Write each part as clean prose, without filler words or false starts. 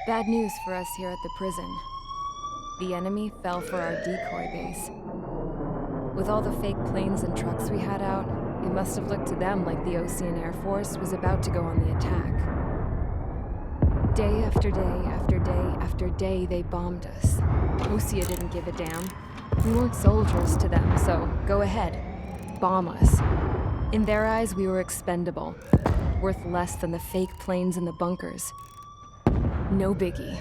Bad news for us here at the prison. The enemy fell for our decoy base. With all the fake planes and trucks we had out, it must have looked to them like the Ocean Air Force was about to go on the attack. Day after day after day after day, they bombed us. Osea didn't give a damn. We weren't soldiers to them, so go ahead. Bomb us. In their eyes, we were expendable. Worth less than the fake planes in the bunkers. No biggie.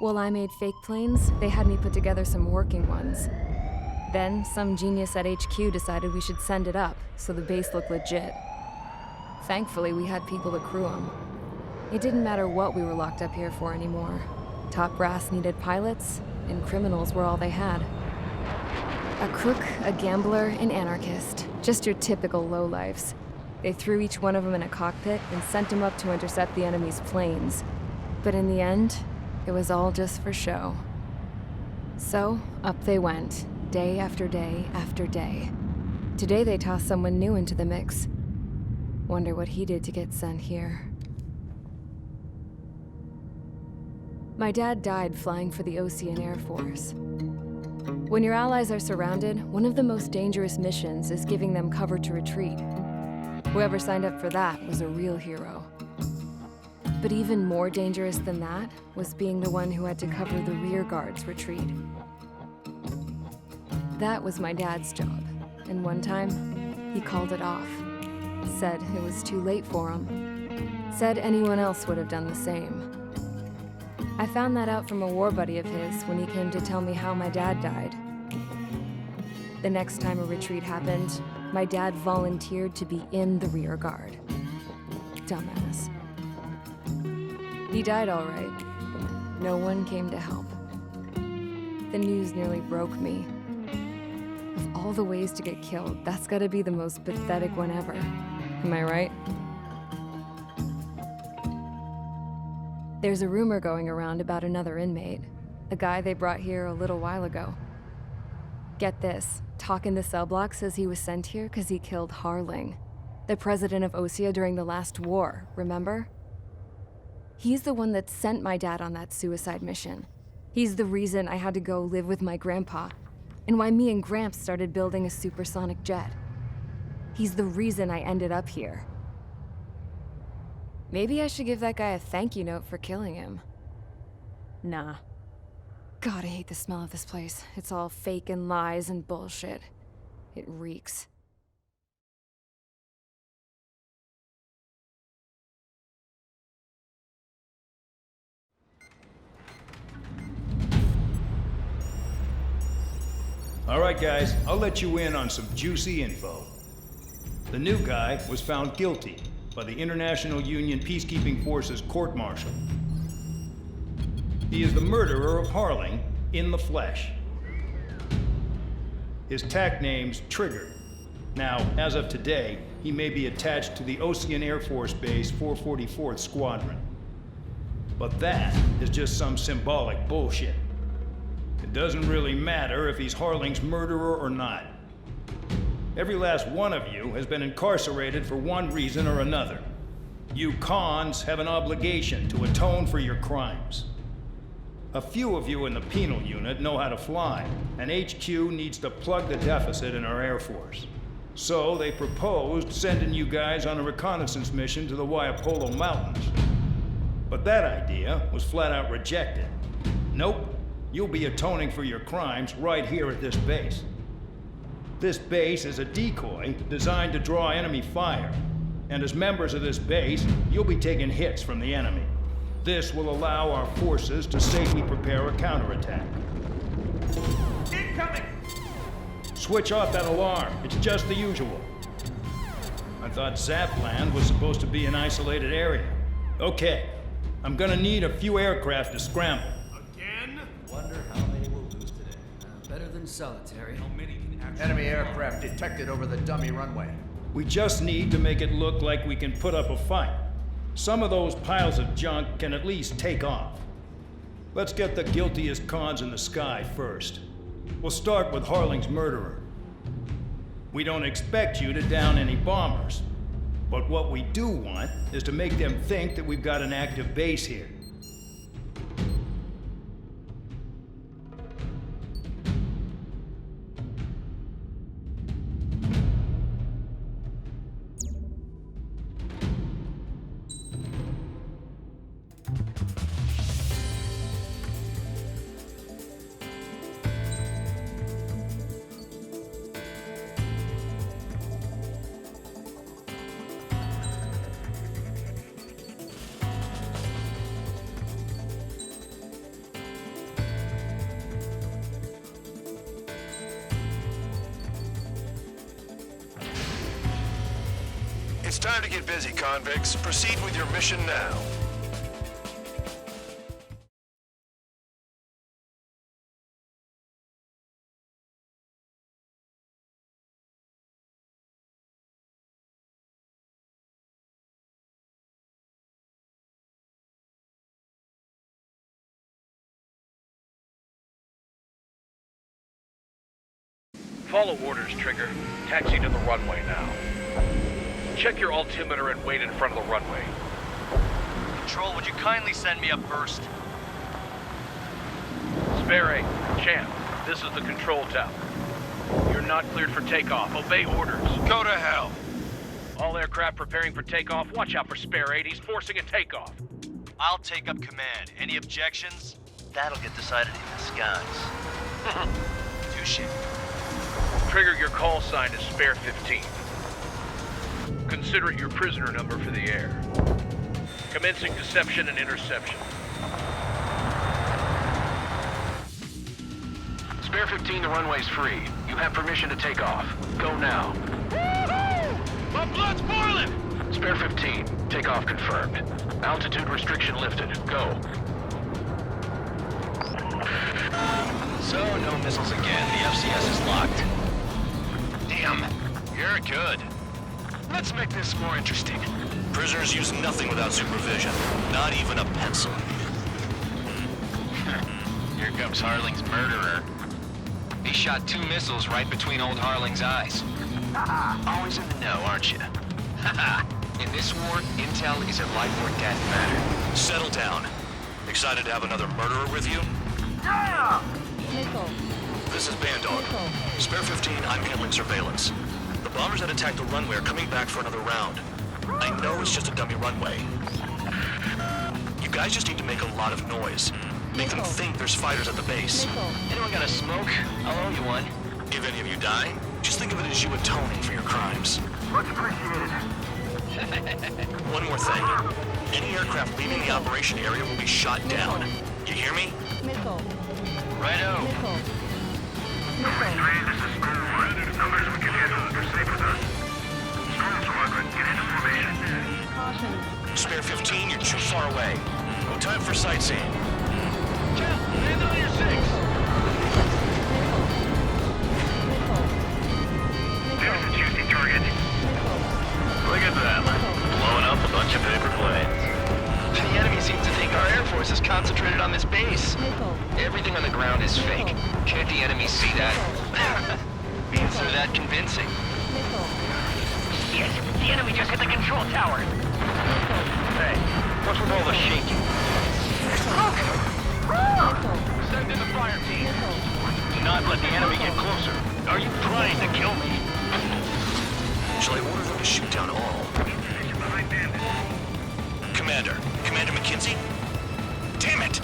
While I made fake planes, they had me put together some working ones. Then, some genius at HQ decided we should send it up, so the base looked legit. Thankfully, we had people to crew them. It didn't matter what we were locked up here for anymore. Top brass needed pilots, and criminals were all they had. A crook, a gambler, an anarchist. Just your typical lowlifes. They threw each one of them in a cockpit and sent them up to intercept the enemy's planes. But in the end, it was all just for show. So, up they went, day after day after day. Today they tossed someone new into the mix. Wonder what he did to get sent here. My dad died flying for the Ocean Air Force. When your allies are surrounded, one of the most dangerous missions is giving them cover to retreat. Whoever signed up for that was a real hero. But even more dangerous than that was being the one who had to cover the rear guard's retreat. That was my dad's job, and one time, he called it off. Said it was too late for him. Said anyone else would have done the same. I found that out from a war buddy of his when he came to tell me how my dad died. The next time a retreat happened, my dad volunteered to be in the rear guard. Dumbass. He died all right. No one came to help. The news nearly broke me. Of all the ways to get killed, that's gotta be the most pathetic one ever. Am I right? There's a rumor going around about another inmate. A guy they brought here a little while ago. Get this, Talk in the cell block says he was sent here because he killed Harling, the president of Osea during the last war, remember? He's the one that sent my dad on that suicide mission. He's the reason I had to go live with my grandpa, and why me and Gramps started building a supersonic jet. He's the reason I ended up here. Maybe I should give that guy a thank you note for killing him. Nah. God, I hate the smell of this place. It's all fake and lies and bullshit. It reeks. All right, guys, I'll let you in on some juicy info. The new guy was found guilty by the International Union Peacekeeping Forces court-martial. He is the murderer of Harling in the flesh. His TAC name's Trigger. Now, as of today, he may be attached to the Ocean Air Force Base 444th Squadron. But that is just some symbolic bullshit. It doesn't really matter if he's Harling's murderer or not. Every last one of you has been incarcerated for one reason or another. You cons have an obligation to atone for your crimes. A few of you in the penal unit know how to fly, and HQ needs to plug the deficit in our Air Force. So they proposed sending you guys on a reconnaissance mission to the Waiapolo Mountains. But that idea was flat out rejected. Nope, you'll be atoning for your crimes right here at this base. This base is a decoy designed to draw enemy fire, and as members of this base, you'll be taking hits from the enemy. This will allow our forces to safely prepare a counterattack. Incoming! Switch off that alarm. It's just the usual. I thought Zapland was supposed to be an isolated area. Okay, I'm gonna need a few aircraft to scramble. Again? Wonder how many we'll lose today. Better than solitary. How many can actually... Enemy aircraft detected over the dummy runway. We just need to make it look like we can put up a fight. Some of those piles of junk can at least take off. Let's get the guiltiest cons in the sky first. We'll start with Harling's murderer. We don't expect you to down any bombers, but what we do want is to make them think that we've got an active base here. It's time to get busy, convicts. Proceed with your mission now. Follow orders, Trigger. Taxi to the runway now. Check your altimeter and wait in front of the runway. Control, would you kindly send me up first? Spare 8, Champ, this is the control tower. You're not cleared for takeoff. Obey orders. Go to hell. All aircraft preparing for takeoff. Watch out for Spare 8. He's forcing a takeoff. I'll take up command. Any objections? That'll get decided in the skies. Touche. Trigger, your call sign is Spare 15. Consider it your prisoner number for the air. Commencing deception and interception. Spare 15, the runway's free. You have permission to take off. Go now. Woohoo! My blood's boiling! Spare 15, takeoff confirmed. Altitude restriction lifted. Go. So, no missiles again. The FCS is locked. Damn, you're good. Let's make this more interesting. Prisoners use nothing without supervision. Not even a pencil. Here comes Harling's murderer. He shot 2 missiles right between old Harling's eyes. Always in the know, aren't you? In this war, intel is a life or death matter. Settle down. Excited to have another murderer with you? This is Bandog. Spare 15, I'm handling surveillance. The bombers that attacked the runway are coming back for another round. I know it's just a dummy runway. You guys just need to make a lot of noise. Make them think there's fighters at the base. Anyone got a smoke? I'll owe you one. If any of you die, just think of it as you atoning for your crimes. Much appreciated. One more thing. Any aircraft leaving the operation area will be shot down. You hear me? Righto. Numbers we can handle. Proceed with us. Storm Squadron, get into formation. Spare 15, you're too far away. No time for sightseeing. Land on your 6! There's a juicy target. Look at them. Blowing up a bunch of paper planes. The enemy seems to think our Air Force is concentrated on this base. Everything on the ground is fake. Can't the enemy see that? Means they're that convincing. Yes, the enemy just hit the control tower. Hey, what's with all the shaking? Send in the fire team. Do not let the enemy get closer. Are you trying to kill me? Shall I order them to shoot down all? Commander McKinsey? Damn it!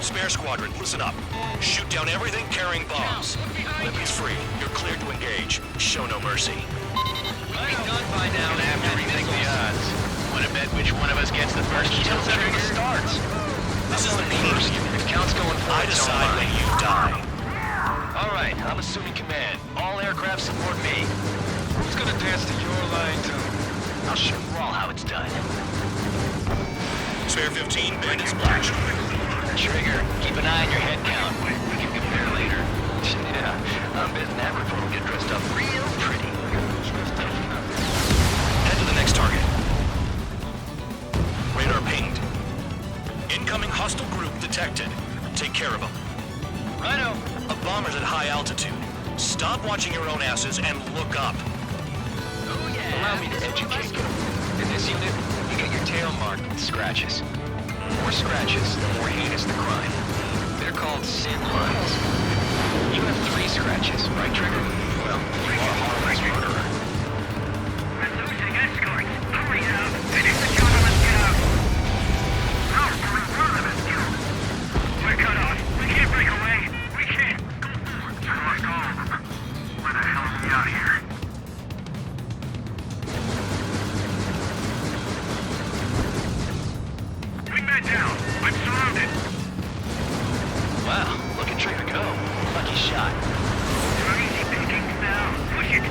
Spare Squadron, listen up. Shoot down everything carrying bombs. Lippy's free. You're cleared to engage. Show no mercy. I'm done by now. Gonna have to rethink the odds. Wanna bet which one of us gets the first kill Trigger trigger? starts. This is the meeting. If count's going for I decide when you die. All right, I'm assuming command. All aircraft support me. Who's gonna dance to your line too? I'll show you all how it's done. Spare 15, bandit splash. Trigger, keep an eye on your head count. We can compare later. Yeah, I'm betting that report will get dressed up real pretty. Head to the next target. Radar pinged. Incoming hostile group detected. Take care of them. Righto. A bomber's at high altitude. Stop watching your own asses and look up. Oh yeah. Allow me to educate you. In this unit, you get your tail marked with scratches. The more scratches, the more heinous the crime. They're called sin lines. You have 3 scratches, right, Trigger? Well, you are Harley's murderer. We're losing escorts. Hurry up. Finish the job and let's get out. No, we're limit. We're cut off. We can't break away. We can't. I lost all of them. Where the hell are we out here? Wingman down. I'm surrounded. Wow, look at Trigger go. Lucky shot. Too easy pickings now. Push it.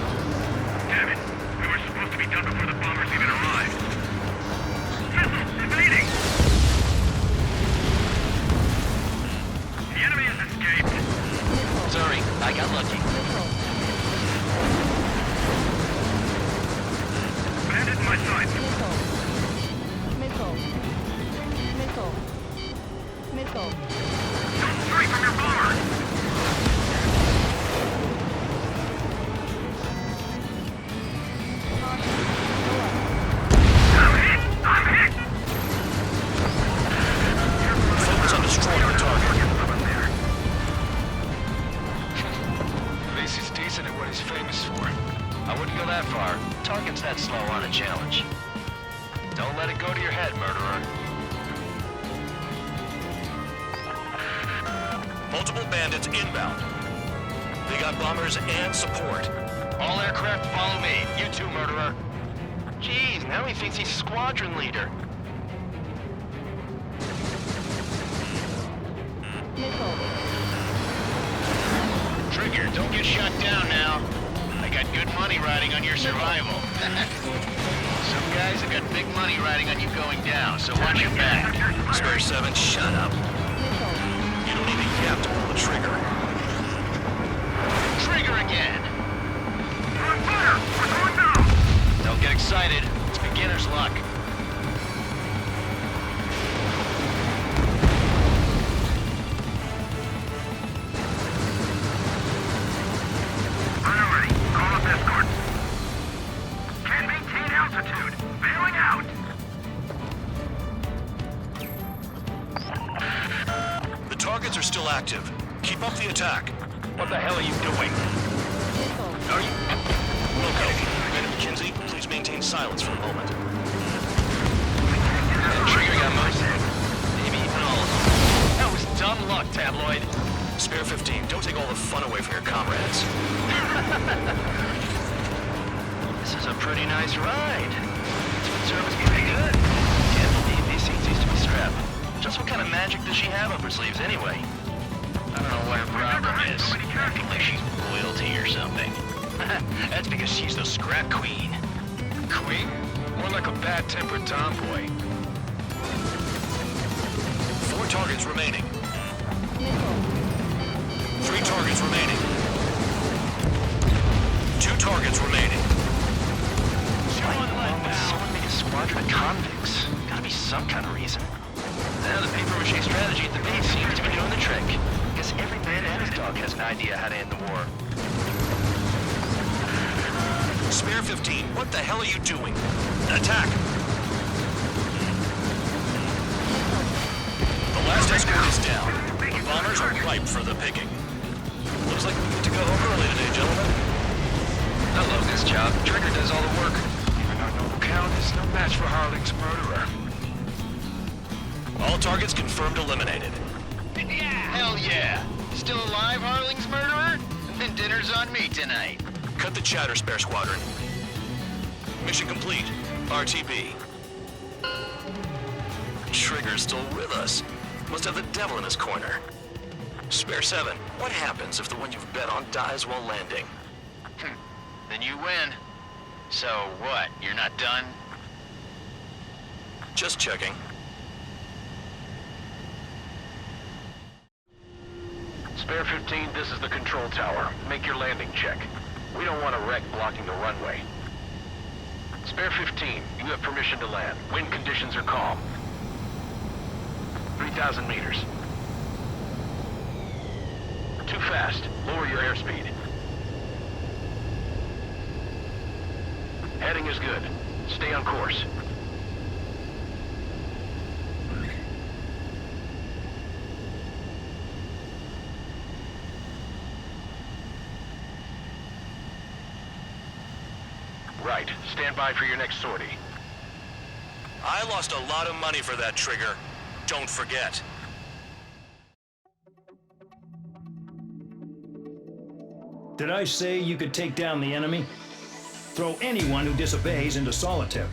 Got lucky. Bandit in my sight. Shoot straight from your bomber. I'm hit! I'm hit! Focus on destroying the target. At least he's decent at what he's famous for. I wouldn't go that far. Target's that slow on a challenge. Don't let it go to your head, murderer. Multiple bandits inbound. They got bombers and support. All aircraft follow me. You too, murderer. Jeez, now he thinks he's squadron leader. Trigger, don't get shot down now. I got good money riding on your survival. Some guys have got big money riding on you going down, so watch your back. Spare 7, shut up. You don't need a yap to pull the trigger. Trigger again. We're on fire! We're going down! Don't get excited. It's beginner's luck. Priority. Call up escort. Can't maintain altitude. Bailing out. The targets are still active. Keep up the attack. What the hell are you doing? Are you... Wilco, Commander McKenzie, please maintain silence for a moment. Trigger got most of it. Maybe even all of them. That was dumb luck, Tabloid. Spare 15, don't take all the fun away from your comrades. This is a pretty nice ride. Food service pretty good. Can't believe these seats used to be strapped. Just what kind of magic does she have up her sleeves anyway? I don't know what her problem is. Acting like she's royalty or something. That's because she's the scrap queen. Queen? More like a bad-tempered tomboy. 4 targets remaining. 3 targets remaining. 2 targets remaining. Why would someone make a squadron of convicts? Gotta be some kind of reason. Now the paper-mache strategy at the base seems to be doing the trick. Guess every man and his dog has an idea how to end the war. Spare 15, what the hell are you doing? Attack! The last escort is down. The bombers are ripe for the picking. Looks like we get to go home early today, gentlemen. I love this job. Trigger does all the work. Even our noble count is no match for Harling's murderer. All targets confirmed eliminated. Hell yeah! Still alive, Harling's murderer? Then dinner's on me tonight. Cut the chatter, Spare Squadron. Mission complete. RTB. Trigger's still with us. Must have the devil in his corner. Spare 7, what happens if the one you've bet on dies while landing? Then you win. So what, you're not done? Just checking. Spare 15, this is the control tower. Make your landing check. We don't want a wreck blocking the runway. Spare 15, you have permission to land. Wind conditions are calm. 3,000 meters. Too fast. Lower your airspeed. Heading is good. Stay on course. Right. Stand by for your next sortie. I lost a lot of money for that, Trigger. Don't forget. Did I say you could take down the enemy? Throw anyone who disobeys into solitary.